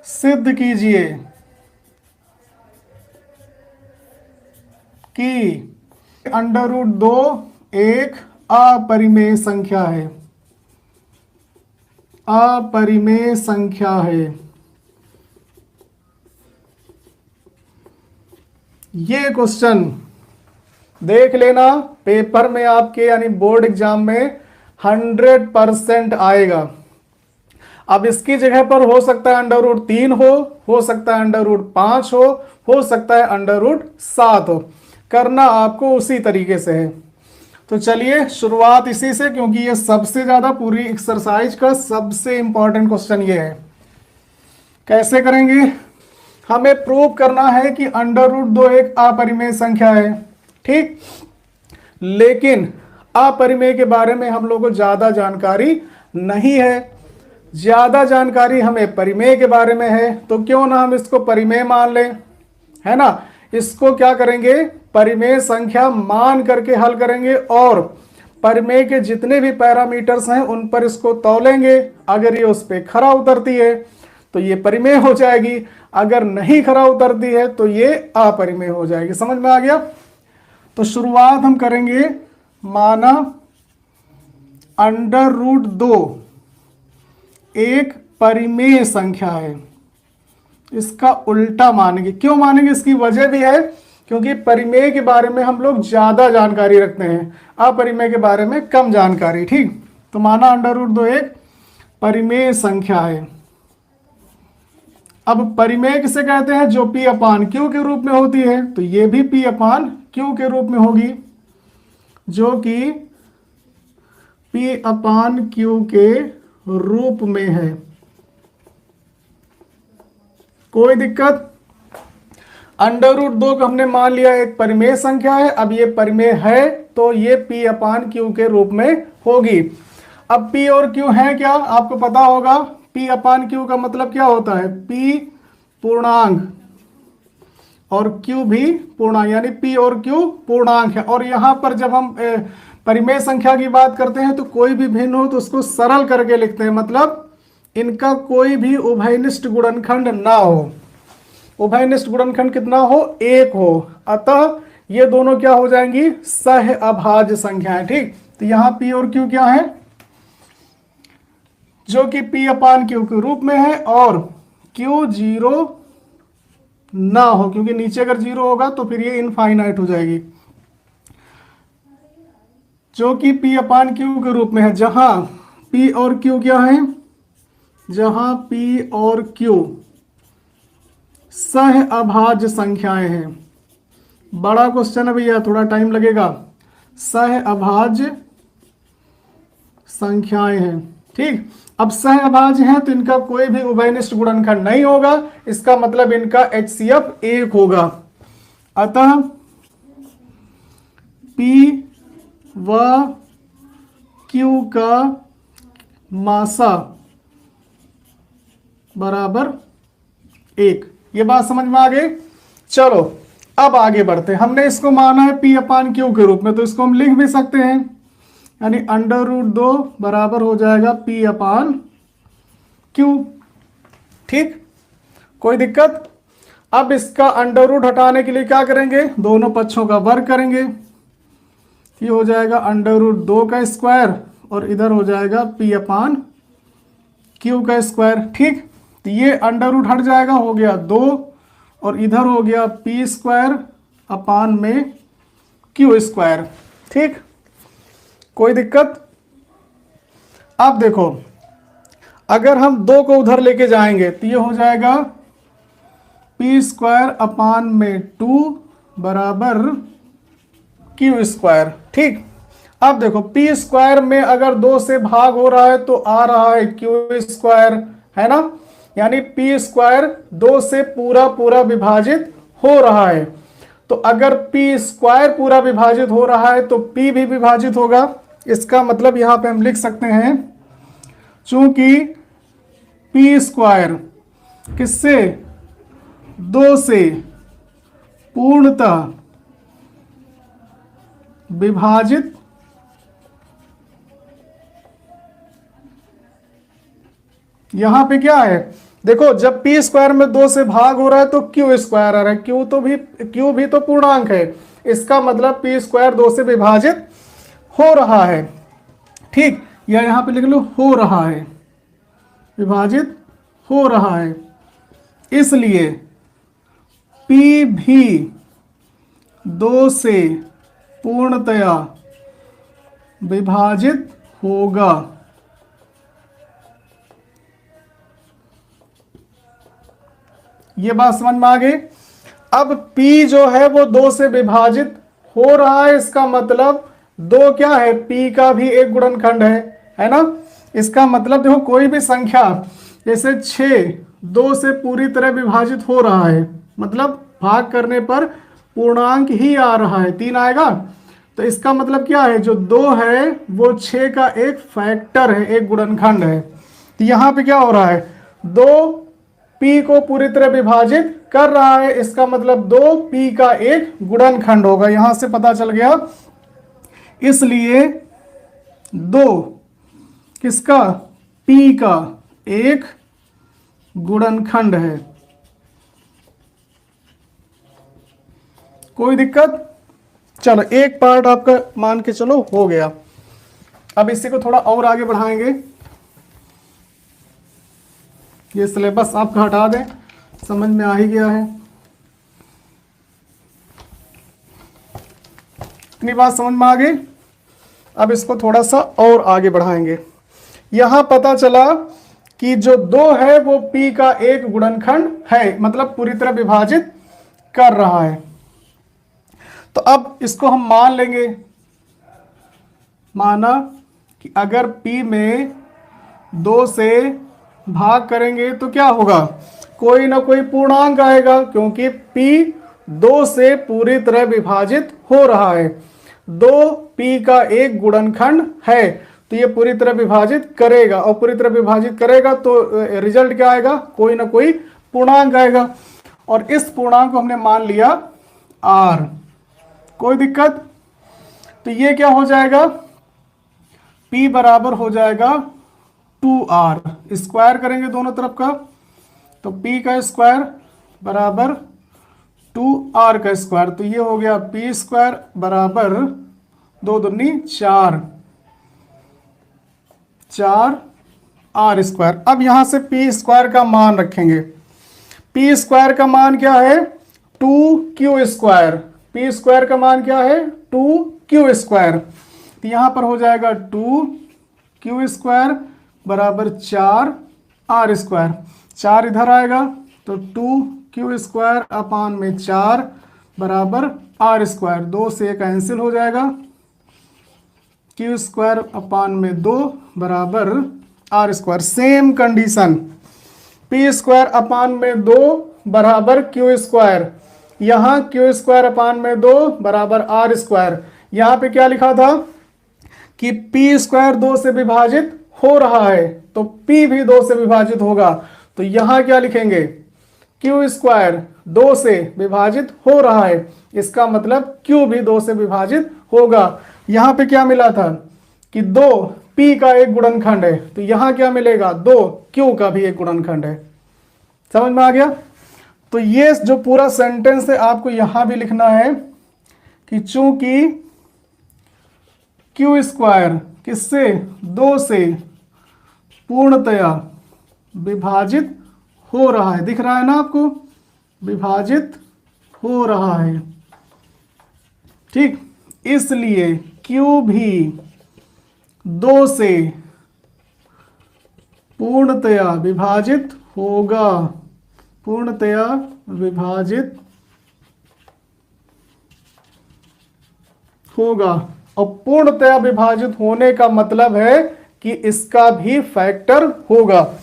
सिद्ध कीजिए कि √2 एक अपरिमेय संख्या है। अपरिमेय संख्या है। ये क्वेश्चन देख लेना पेपर में आपके यानी बोर्ड एग्जाम में 100% आएगा। अब इसकी जगह पर हो सकता है √3 हो सकता है √5 हो सकता है √7 हो। करना आपको उसी तरीके से है। तो चलिए शुरुआत इसी से, क्योंकि ये सबसे ज्यादा पूरी एक्सरसाइज का सबसे इंपॉर्टेंट क्वेश्चन ये है। कैसे करेंगे? हमें प्रूव करना है कि √2 एक अपरिमेय संख्या है, ठीक। लेकिन अपरिमेय के बारे में हम लोगों को ज्यादा जानकारी नहीं है। ज्यादा जानकारी हमें परिमेय के बारे में है, तो क्यों ना हम इसको परिमेय मान लें, है ना। इसको क्या करेंगे? परिमेय संख्या मान करके हल करेंगे और परिमेय के जितने भी पैरामीटर्स हैं उन पर इसको तौलेंगे। अगर ये उस पर खरा उतरती है तो ये परिमेय हो जाएगी, अगर नहीं खरा उतरती है तो ये अपरिमेय हो जाएगी। समझ में आ गया? तो शुरुआत हम करेंगे, माना √2 एक परिमेय संख्या है। इसका उल्टा मानेंगे। क्यों मानेंगे? इसकी वजह भी है, क्योंकि परिमेय के बारे में हम लोग ज्यादा जानकारी रखते हैं, अपरिमेय के बारे में कम जानकारी, ठीक। तो माना √2 एक परिमेय संख्या है। अब परिमेय किसे कहते हैं? जो P/Q के रूप में होती है, तो ये भी P/Q के रूप में होगी, जो कि P/Q के रूप में है। कोई दिक्कत? √2 को हमने मान लिया एक परिमेय संख्या है। अब ये परिमेय है तो ये P/Q के रूप में होगी। अब P और Q है क्या? आपको पता होगा P/Q का मतलब क्या होता है? P पूर्णांक और Q भी पूर्णांक, यानी P और Q पूर्णांक है। और यहां पर जब हम परिमेय संख्या की बात करते हैं तो कोई भी भिन्न हो तो उसको सरल करके लिखते हैं, मतलब इनका कोई भी उभयनिष्ठ गुणनखंड ना हो। उभयनिष्ठ गुणनखंड कितना हो? 1 हो। अतः ये दोनों क्या हो जाएंगी? सह अभाज्य संख्याएं, ठीक। तो यहां P और Q क्या है? जो कि P/Q के रूप में है और Q 0 ना हो, क्योंकि नीचे अगर 0 होगा तो फिर ये इनफाइनाइट हो जाएगी। जो कि P/Q के रूप में है, जहां P और Q क्या है? जहां P और Q सह अभाज्य संख्याएं हैं। बड़ा क्वेश्चन है भैया, थोड़ा टाइम लगेगा। सह अभाज्य संख्याएं हैं, ठीक। अब सह अभाज्य हैं तो इनका कोई भी उभयनिष्ठ गुणनखंड नहीं होगा। इसका मतलब इनका HCF 1 होगा। अतः P व Q का मासा बराबर 1। ये बात समझ में आ गई? चलो अब आगे बढ़ते हैं। हमने इसको माना है P/Q के रूप में, तो इसको हम लिख भी सकते हैं, यानी √2 बराबर हो जाएगा P/Q, ठीक। कोई दिक्कत? अब इसका √ हटाने के लिए क्या करेंगे? दोनों पक्षों का वर्ग करेंगे। ये हो जाएगा √2 का स्क्वायर और इधर हो जाएगा P/Q का स्क्वायर, ठीक। तो ये √ हट जाएगा, हो गया 2 और इधर हो गया P²/Q², ठीक। कोई दिक्कत? अब देखो, अगर हम 2 को उधर लेके जाएंगे तो ये हो जाएगा P²/2 बराबर Q², ठीक। अब देखो P² में अगर 2 से भाग हो रहा है तो आ रहा है Q², है ना, यानी P² 2 से पूरा पूरा विभाजित हो रहा है। तो अगर P² पूरा विभाजित हो रहा है तो P भी विभाजित होगा। इसका मतलब यहां पे हम लिख सकते हैं, चूंकि P² किससे? 2 से पूर्णतः विभाजित यहां पे क्या है? देखो जब पी स्क्वायर में 2 से भाग हो रहा है तो क्यू स्क्वायर आ रहा है, क्यू भी तो पूर्णांक है, इसका मतलब पी स्क्वायर 2 से विभाजित हो रहा है। ठीक, या यहां पे लिख लो हो रहा है, विभाजित हो रहा है, इसलिए P भी 2 से पूर्णतया विभाजित होगा। ये बात समझ में आ गई। अब P जो है वो 2 से विभाजित हो रहा है, इसका मतलब 2 क्या है, P का भी एक गुणनखंड है ना। इसका मतलब देखो कोई भी संख्या जैसे 6 2 से पूरी तरह विभाजित हो रहा है, मतलब भाग करने पर पूर्णांक ही आ रहा है, 3 आएगा। तो इसका मतलब क्या है, जो 2 है वो 6 का एक फैक्टर है, एक गुणनखंड है। तो यहां पे क्या हो रहा है, 2 P को पूरी तरह विभाजित कर रहा है, इसका मतलब 2 P का एक गुणनखंड होगा, यहां से पता चल गया। इसलिए 2 किसका, P का एक गुणनखंड है। कोई दिक्कत? चलो एक पार्ट आपका मान के चलो हो गया। अब इसी को थोड़ा और आगे बढ़ाएंगे, ये सिलेबस आपका हटा दें, समझ में आ ही गया है। इतनी बात समझ में आ गई। अब इसको थोड़ा सा और आगे बढ़ाएंगे। यहां पता चला कि जो 2 है वो P का एक गुणनखंड है, मतलब पूरी तरह विभाजित कर रहा है। तो अब इसको हम मान लेंगे, माना कि अगर P में 2 से भाग करेंगे तो क्या होगा, कोई ना कोई पूर्णांक आएगा, क्योंकि P 2 से पूरी तरह विभाजित हो रहा है। 2 P का एक गुणनखंड है, तो ये पूरी तरह विभाजित करेगा, और पूरी तरह विभाजित करेगा तो रिजल्ट क्या आएगा, कोई ना कोई पूर्णांक आएगा, और इस पूर्णांक को हमने मान लिया R। कोई दिक्कत? तो ये क्या हो जाएगा, P बराबर हो जाएगा 2R, स्क्वायर करेंगे दोनों तरफ का, तो P का स्क्वायर बराबर 2R का स्क्वायर, तो ये हो गया P स्क्वायर बराबर 2 दूनी 4 R स्क्वायर। अब यहां से P स्क्वायर का मान रखेंगे, P स्क्वायर का मान क्या है, 2Q स्क्वायर। P स्क्वायर का मान क्या है, 2Q स्क्वायर। तो यहां पर हो जाएगा 2Q स्क्वायर बराबर 4R स्क्वायर, 4 इधर आएगा तो 2Q स्क्वायर अपान में 4 बराबर R स्क्वायर, 2 से कैंसिल हो जाएगा, Q स्क्वायर अपान में 2 बराबर R square. Same condition, P square upon में 2 बराबर Q स्क्वायर, यहाँ Q स्क्वायर अपान में 2 बराबर R स्क्वायर। यहाँ पे क्या लिखा था कि P स्क्वायर 2 से विभाजित हो रहा है, तो P भी 2 से विभाजित होगा, तो यहाँ क्या लिखेंगे, Q स्क्वायर 2 से विभाजित हो रहा है, इसका मतलब Q भी 2 से विभाजित होगा। यहाँ पे क्या मिला था कि 2 P का एक गुणनखंड है, तो यहाँ क्या मिलेगा, 2 Q का भी एक गुणनखंड है। समझ में आ गया? तो ये जो पूरा सेंटेंस है आपको यहां भी लिखना है कि चूंकि Q स्क्वायर किससे, 2 से पूर्णतया विभाजित हो रहा है, दिख रहा है ना आपको, विभाजित हो रहा है, ठीक, इसलिए Q भी 2 से पूर्णतया विभाजित होगा, पूर्णतया विभाजित होगा। और पूर्णतया विभाजित होने का मतलब है कि इसका भी फैक्टर होगा,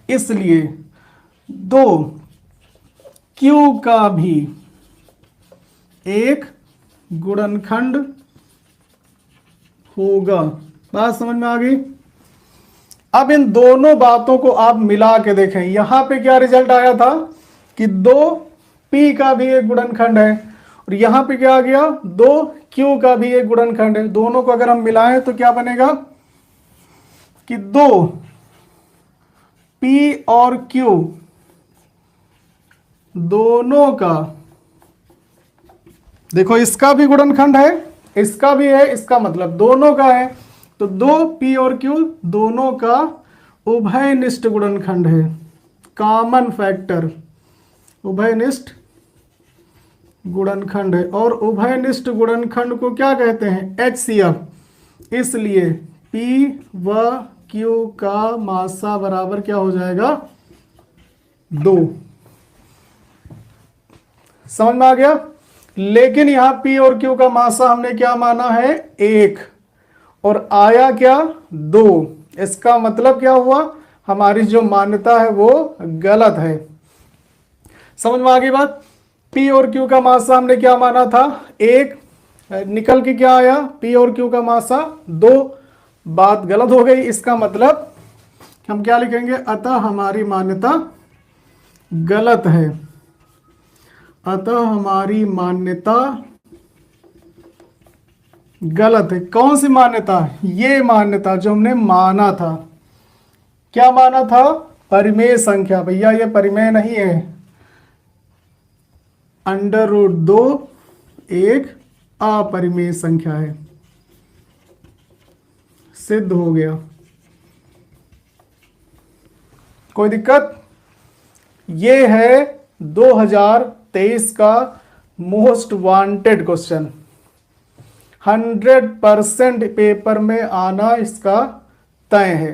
इसलिए 2Q का भी एक गुणनखंड होगा। बात समझ में आ गई? अब इन दोनों बातों को आप मिला के देखें, यहां पे क्या रिजल्ट आया था कि 2P का भी एक गुणनखंड है, और यहां पे क्या आ गया, 2Q का भी एक गुणनखंड है। दोनों को अगर हम मिलाएं तो क्या बनेगा कि 2 पी और क्यू दोनों का, देखो इसका भी गुणनखंड है, इसका भी है, इसका मतलब दोनों का है, तो दो पी और क्यू दोनों का उभयनिष्ठ गुणनखंड है, कॉमन फैक्टर, उभयनिष्ठ गुणनखंड है। और उभयनिष्ठ गुणनखंड को क्या कहते हैं? HCF। इसलिए P व Q का मासा बराबर क्या हो जाएगा? 2। समझ में आ गया? लेकिन यहां P और Q का मासा हमने क्या माना है? 1, और आया क्या? 2। इसका मतलब क्या हुआ? हमारी जो मान्यता है वो गलत है। समझ में आ गई बात? P और Q का मासा हमने क्या माना था? 1, निकल के क्या आया? P और Q का मासा 2। बात गलत हो गई। इसका मतलब हम क्या लिखेंगे? अतः हमारी मान्यता गलत है। अतः हमारी मान्यता गलत है। कौन सी मान्यता? ये मान्यता जो हमने माना था। क्या माना था? परिमेय संख्या। भैया ये परिमेय नहीं है, √2 एक अपरिमेय संख्या है। सिद्ध हो गया। कोई दिक्कत? ये है 2023 का मोस्ट वांटेड क्वेश्चन। 100% पेपर में आना इसका तय है।